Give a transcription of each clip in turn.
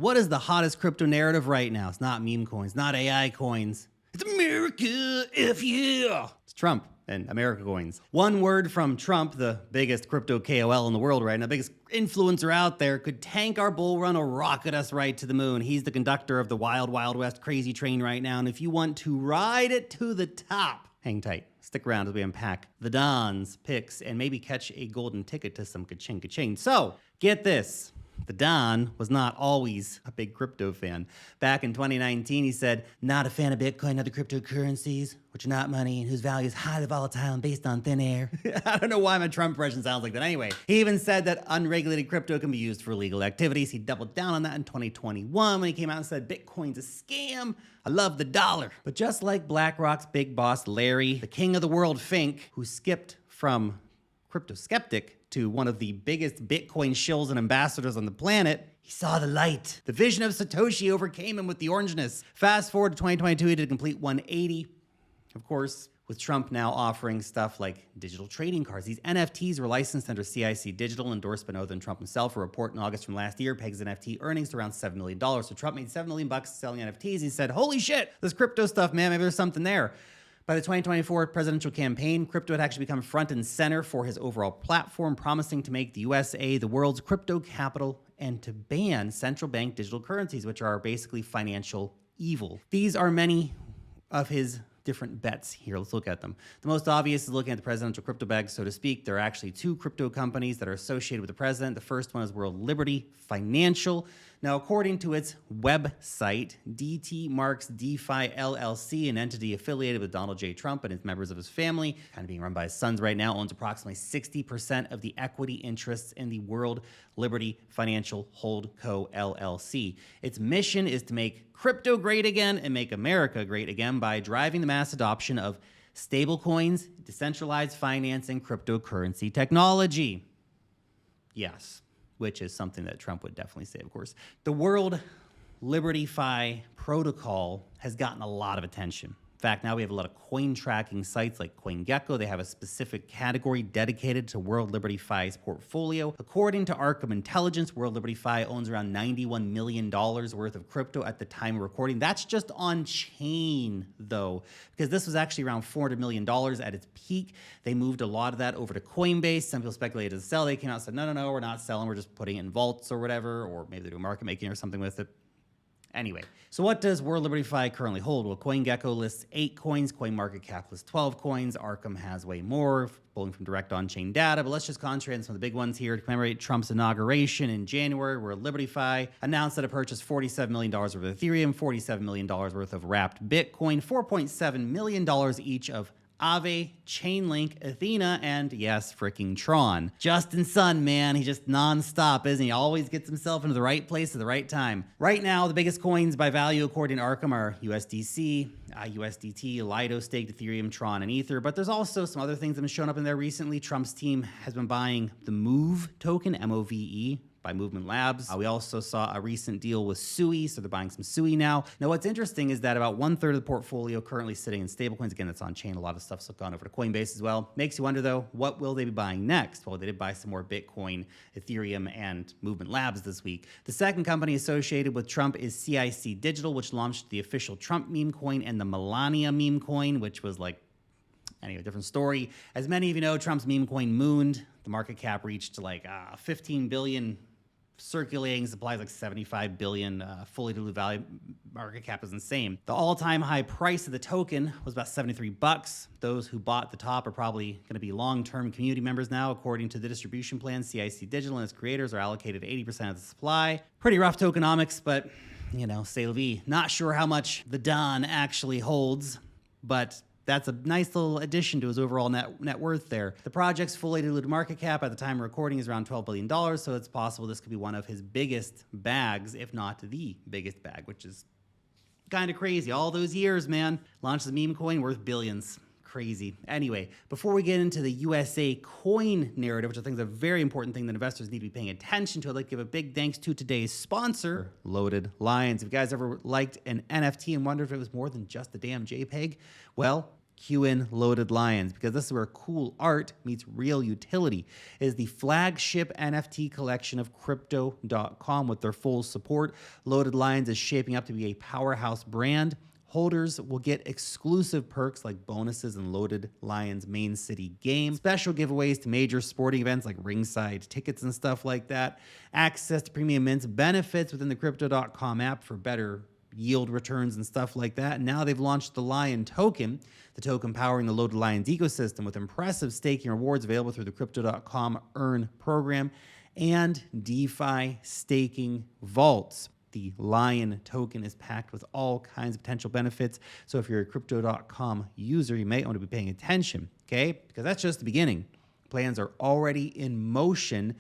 What is the hottest crypto narrative right now? It's not meme coins, not AI coins. It's America, F yeah. It's Trump and America coins. One word from Trump, the biggest crypto KOL in the world right now, the biggest influencer out there, could tank our bull run or rocket us right to the moon. He's the conductor of the wild, wild west crazy train right now. And if you want to ride it to the top, hang tight. Stick around as we unpack the Don's picks and maybe catch a golden ticket to some ka-ching ka-ching. So, get this. The Don was not always a big crypto fan. Back in 2019, he said, not a fan of Bitcoin and other cryptocurrencies, which are not money and whose value is highly volatile and based on thin air. I don't know why my Trump impression sounds like that. Anyway, he even said that unregulated crypto can be used for illegal activities. He doubled down on that in 2021 when he came out and said, Bitcoin's a scam. I love the dollar. But just like BlackRock's big boss, Larry, the king of the world, Fink, who skipped from crypto skeptic to one of the biggest Bitcoin shills and ambassadors on the planet, he saw the light. The vision of Satoshi overcame him with the orangeness. Fast forward to 2022, he did a complete 180. Of course, with Trump now offering stuff like digital trading cards. These NFTs were licensed under CIC Digital, endorsed by no other than Trump himself. A report in August from last year pegs NFT earnings to around $7 million. So Trump made $7 million selling NFTs. He said, holy shit, this crypto stuff, man, maybe there's something there. By the 2024 presidential campaign, crypto had actually become front and center for his overall platform, promising to make the USA the world's crypto capital and to ban central bank digital currencies, which are basically financial evil. These are many of his different bets here. Let's look at them. The most obvious is looking at the presidential crypto bag, so to speak. There are actually two crypto companies that are associated with the president. The first one is World Liberty Financial. Now, according to its website, DT Marks DeFi LLC, an entity affiliated with Donald J. Trump and his members of his family, kind of being run by his sons right now, owns approximately 60% of the equity interests in the World Liberty Financial Holdco LLC. Its mission is to make crypto great again and make America great again by driving the mass adoption of stablecoins, decentralized finance, and cryptocurrency technology. Yes. Which is something that Trump would definitely say, of course. The World Liberty Fi protocol has gotten a lot of attention. In fact, now we have a lot of coin tracking sites like CoinGecko. They have a specific category dedicated to World Liberty Fi's portfolio. According to Arkham Intelligence, World Liberty Fi owns around $91 million worth of crypto at the time of recording. That's just on chain, though, because this was actually around $400 million at its peak. They moved a lot of that over to Coinbase. Some people speculated to sell. They came out and said, no, we're not selling. We're just putting it in vaults or whatever, or maybe they do market making or something with it. Anyway, so what does World Liberty Fi currently hold? Well, CoinGecko lists 8 coins, CoinMarketCap lists 12 coins, Arkham has way more, pulling from direct on-chain data, but let's just concentrate on some of the big ones here. To commemorate Trump's inauguration in January, World Liberty Fi announced that it purchased $47 million worth of Ethereum, $47 million worth of wrapped Bitcoin, $4.7 million each of Aave, Chainlink, Athena, and yes, freaking Tron. Justin Sun, man, he's just nonstop, isn't he? Always gets himself into the right place at the right time. Right now, the biggest coins by value, according to Arkham, are USDC, USDT, Lido staked Ethereum, Tron, and Ether. But there's also some other things that have been showing up in there recently. Trump's team has been buying the Move token, MOVE, by Movement Labs. We also saw a recent deal with SUI, so they're buying some SUI now. Now, what's interesting is that about 1/3 of the portfolio currently sitting in stablecoins. Again, that's on chain. A lot of stuff's gone over to Coinbase as well. Makes you wonder, though, what will they be buying next? Well, they did buy some more Bitcoin, Ethereum, and Movement Labs this week. The second company associated with Trump is CIC Digital, which launched the official Trump meme coin and the Melania meme coin, which was like, anyway, different story. As many of you know, Trump's meme coin mooned. The market cap reached like 15 billion. Circulating supplies like 75 billion, fully diluted value. Market cap is insane. The all-time high price of the token was about $73. Those who bought the top are probably going to be long-term community members now. According to the distribution plan, CIC Digital and its creators are allocated 80% of the supply. Pretty rough tokenomics, but, you know, c'est la vie. Not sure how much the Don actually holds, but that's a nice little addition to his overall net worth there. The project's fully diluted market cap at the time of recording is around $12 billion, so it's possible this could be one of his biggest bags, if not the biggest bag, which is kind of crazy. All those years, man. Launched the meme coin worth billions. Crazy. Anyway, before we get into the USA coin narrative, which I think is a very important thing that investors need to be paying attention to, I'd like to give a big thanks to today's sponsor, Loaded Lions. If you guys ever liked an NFT and wondered if it was more than just a damn JPEG, well, Cue in Loaded Lions, because this is where cool art meets real utility. It is the flagship NFT collection of crypto.com with their full support. Loaded Lions is shaping up to be a powerhouse brand. Holders will get exclusive perks like bonuses in Loaded Lions main city game, special giveaways to major sporting events like ringside tickets and stuff like that, access to premium mints, benefits within the crypto.com app for better yield returns and stuff like that. And now they've launched the Lion token, the token powering the Loaded Lions ecosystem with impressive staking rewards available through the crypto.com earn program and DeFi staking vaults. The Lion token is packed with all kinds of potential benefits. So if you're a crypto.com user, you might want to be paying attention, okay? Because that's just the beginning. Plans are already in motion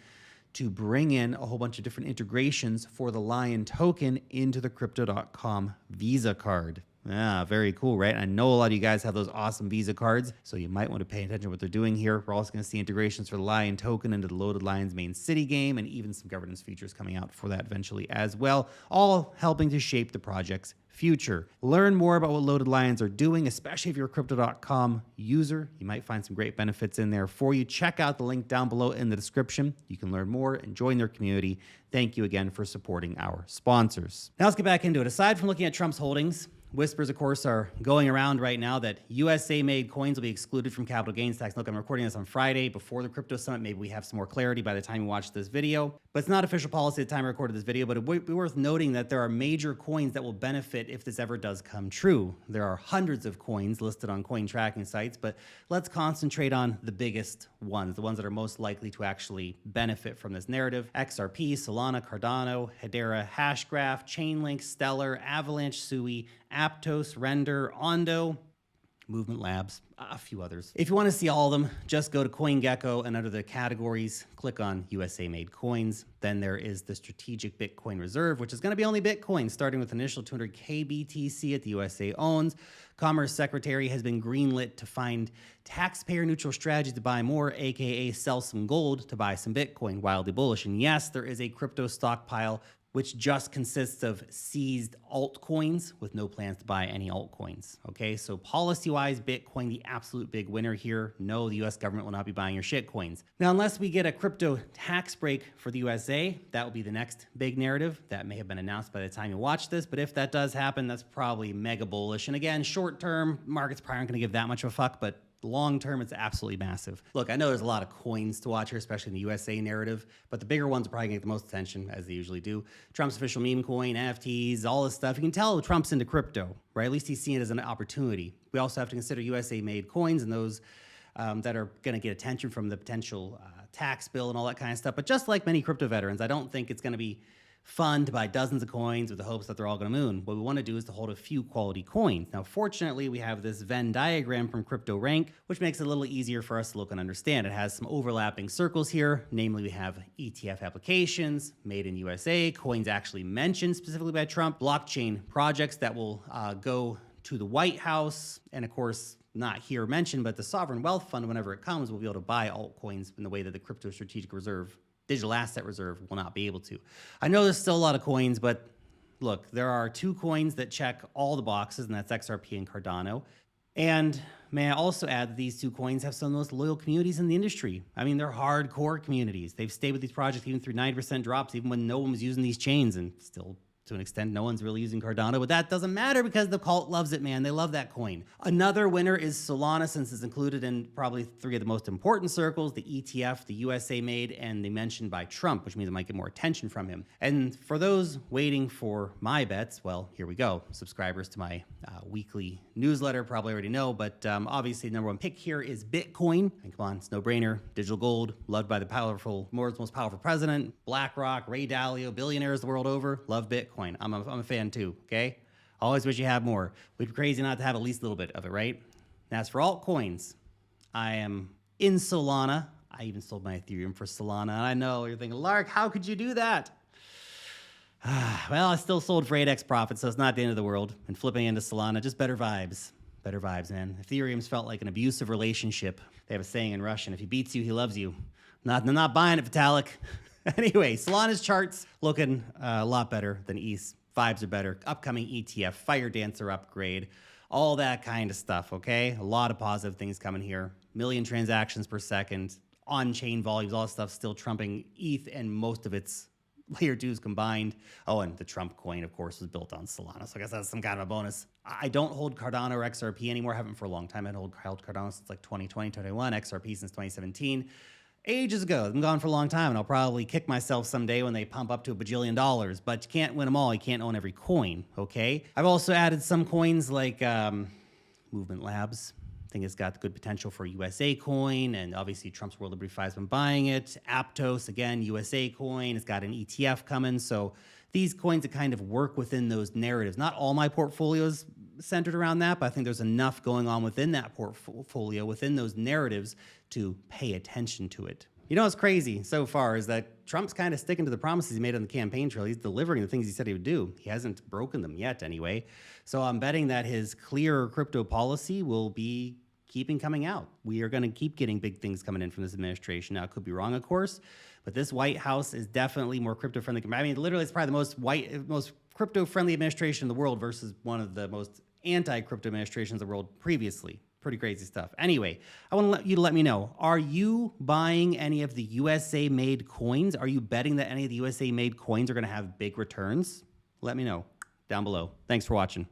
to bring in a whole bunch of different integrations for the Lion token into the crypto.com Visa card. Ah, very cool, right? I know a lot of you guys have those awesome Visa cards, so you might want to pay attention to what they're doing here. We're also going to see integrations for the Lion token into the Loaded Lions main city game, and even some governance features coming out for that eventually as well, all helping to shape the project's future. Learn more about what Loaded Lions are doing, especially if you're a crypto.com user. You might find some great benefits in there for you. Check out the link down below in the description. You can learn more and join their community. Thank you again for supporting our sponsors. Now let's get back into it. Aside from looking at Trump's holdings, whispers, of course, are going around right now that USA-made coins will be excluded from capital gains tax. Look, I'm recording this on Friday before the crypto summit. Maybe we have some more clarity by the time you watch this video. But it's not official policy at the time I recorded this video, but it would be worth noting that there are major coins that will benefit if this ever does come true. There are hundreds of coins listed on coin tracking sites, but let's concentrate on the biggest ones, the ones that are most likely to actually benefit from this narrative. XRP, Solana, Cardano, Hedera, Hashgraph, Chainlink, Stellar, Avalanche, Sui, Aptos, Render, Ondo, Movement Labs, a few others. If you want to see all of them, just go to CoinGecko and under the categories, click on USA-made coins. Then there is the Strategic Bitcoin Reserve, which is going to be only Bitcoin, starting with initial 200K BTC at the USA owns. Commerce Secretary has been greenlit to find taxpayer-neutral strategies to buy more, aka sell some gold to buy some Bitcoin. Wildly bullish. And yes, there is a crypto stockpile which just consists of seized altcoins with no plans to buy any altcoins. Okay, so policy-wise, Bitcoin, the absolute big winner here. No, the US government will not be buying your shitcoins. Now, unless we get a crypto tax break for the USA, that will be the next big narrative. That may have been announced by the time you watch this, but if that does happen, that's probably mega bullish. And again, short term, markets probably aren't gonna give that much of a fuck, but long term, it's absolutely massive. Look, I know there's a lot of coins to watch here, especially in the USA narrative, but the bigger ones are probably going to get the most attention, as they usually do. Trump's official meme coin, NFTs, all this stuff. You can tell Trump's into crypto, right? At least he's seeing it as an opportunity. We also have to consider USA-made coins and those that are going to get attention from the potential tax bill and all that kind of stuff. But just like many crypto veterans, I don't think it's going to be fun to buy dozens of coins with the hopes that they're all going to moon. What we want to do is to hold a few quality coins. Now, fortunately, we have this Venn diagram from CryptoRank, which makes it a little easier for us to look and understand. It has some overlapping circles here. Namely, we have ETF applications, made in USA, coins actually mentioned specifically by Trump, blockchain projects that will go to the White House, and of course, not here mentioned, but the Sovereign Wealth Fund, whenever it comes, will be able to buy altcoins in the way that the Crypto Strategic Reserve Digital Asset Reserve will not be able to. I know there's still a lot of coins, but look, there are two coins that check all the boxes, and that's XRP and Cardano. And may I also add that these two coins have some of the most loyal communities in the industry. I mean, they're hardcore communities. They've stayed with these projects even through 9% drops, even when no one was using these chains, and still, to an extent, no one's really using Cardano, but that doesn't matter because the cult loves it, man. They love that coin. Another winner is Solana, since it's included in probably three of the most important circles, the ETF, the USA made, and they mentioned by Trump, which means it might get more attention from him. And for those waiting for my bets, well, here we go. Subscribers to my weekly newsletter probably already know, but obviously the number one pick here is Bitcoin. And come on, it's no brainer. Digital gold, loved by the most powerful president, BlackRock, Ray Dalio, billionaires the world over, love Bitcoin. I'm a fan too, okay? Always wish you had more. We'd be crazy not to have at least a little bit of it, right? Now, as for altcoins, I am in Solana. I even sold my Ethereum for Solana. And I know you're thinking, Lark, how could you do that? Well, I still sold for 8x profit, so it's not the end of the world. And flipping into Solana, just better vibes. Better vibes, man. Ethereum's felt like an abusive relationship. They have a saying in Russian, if he beats you, he loves you. I'm not buying it, Vitalik. Anyway, Solana's charts looking a lot better than ETH. Vibes are better. Upcoming ETF, Fire Dancer upgrade. all that kind of stuff, okay? A lot of positive things coming here. Million transactions per second, on-chain volumes, all that stuff still trumping ETH and most of its layer 2s combined. Oh, and the Trump coin, of course, was built on Solana. So I guess that's some kind of a bonus. I don't hold Cardano or XRP anymore. I haven't for a long time. I held Cardano since like 2020, 2021, XRP since 2017. Ages ago. I've been gone for a long time, and I'll probably kick myself someday when they pump up to $1 bajillion. But you can't win them all. You can't own every coin, okay? I've also added some coins like Movement Labs. I think it's got good potential for USA coin, and obviously Trump's World Liberty 5 has been buying it. Aptos, again, USA coin. It's got an ETF coming. So these coins that kind of work within those narratives. Not all my portfolios centered around that, but I think there's enough going on within that portfolio, within those narratives, to pay attention to it. You know what's crazy so far is that Trump's kind of sticking to the promises he made on the campaign trail. He's delivering the things he said he would do. He hasn't broken them yet anyway. So I'm betting that his clear crypto policy will be keeping coming out. We are going to keep getting big things coming in from this administration. Now, I could be wrong, of course, but this White House is definitely more crypto-friendly. I mean, literally, it's probably the most crypto-friendly administration in the world versus one of the most anti-crypto administrations in the world previously. Pretty crazy stuff. Anyway, I want you to let me know, are you buying any of the USA-made coins? Are you betting that any of the USA-made coins are going to have big returns? Let me know down below. Thanks for watching.